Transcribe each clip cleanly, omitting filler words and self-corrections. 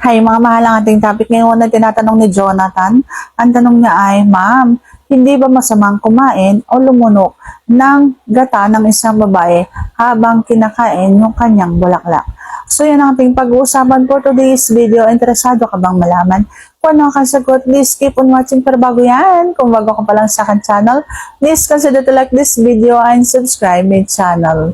Hi mga mahal, ang ating topic ngayon na tinatanong ni Jonathan. Ang tanong niya ay, Ma'am, hindi ba masamang kumain o lumunok ng gata ng isang babae habang kinakain yung kanyang bulaklak? So yan ang ating pag-uusapan for today's video. Interesado ka bang malaman kung ano ang sagot? Please keep on watching. Pero bago yan, kung bago ka pa lang sa akin channel, please consider to like this video and subscribe my channel.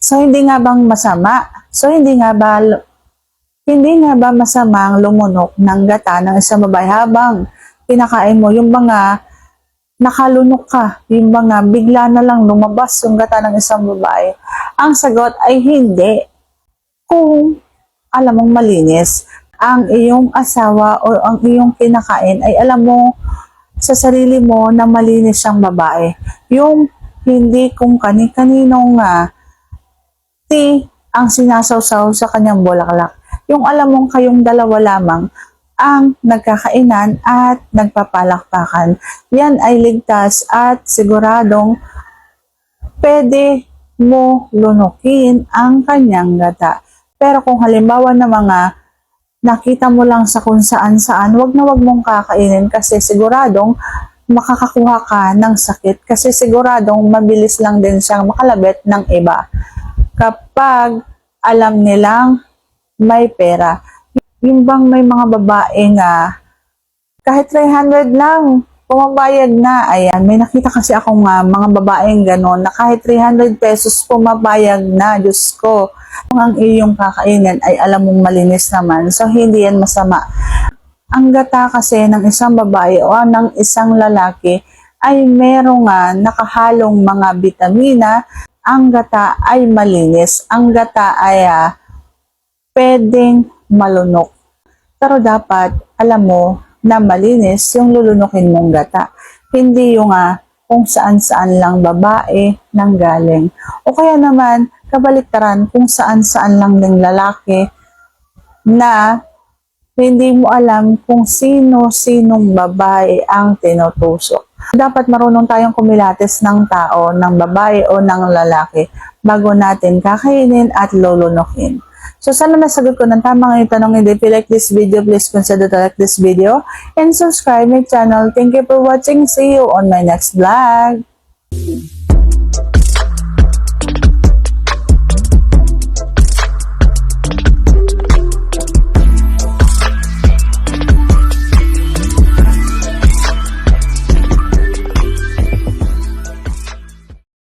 So hindi nga bang masama? Hindi nga ba masamang lumunok ng gata ng isang babae habang kinakain mo? Yung mga nakalunok ka, yung mga bigla na lang lumabas yung gata ng isang babae. Ang sagot ay hindi. Kung alam mong malinis ang iyong asawa o ang iyong kinakain, ay alam mo sa sarili mo na malinis siyang babae. Yung hindi kung kani-kaninong ang sinasawsaw sa kanyang bulaklak. Yung alam mong kayong dalawa lamang ang nagkakainan at nagpapalakpakan. Yan ay ligtas at siguradong pwede mo lunukin ang kanyang gata. Pero kung halimbawa na mga nakita mo lang sa kung saan-saan, wag na wag mong kakainin kasi siguradong makakakuha ka ng sakit kasi siguradong mabilis lang din siyang makalabit ng iba. Kapag alam nilang may pera. Yung bang may mga babae nga, kahit 300 lang, pumabayad na. Ayan, may nakita kasi akong mga babaeng ganon, na kahit 300 pesos pumabayag na. Diyos ko, kung ang iyong kakainin ay alam mong malinis naman, so hindi yan masama. Ang gata kasi ng isang babae o ng isang lalaki ay merong nakahalong mga bitamina. Ang gata ay malinis. Ang gata ay pwedeng malunok. Pero dapat alam mo na malinis yung lulunukin mong gata. Hindi yung kung saan-saan lang babae nanggaling. O kaya naman kabaliktaran kung saan-saan lang ng lalaki na hindi mo alam kung sino-sinong babae ang tinutusok. Dapat marunong tayong kumilates ng tao, ng babae o ng lalaki bago natin kakainin at lulunukin. So sana nasagot ko ng tama ngayong tanong. If you like this video, please consider to like this video and subscribe my channel. Thank you for watching. See you on my next vlog.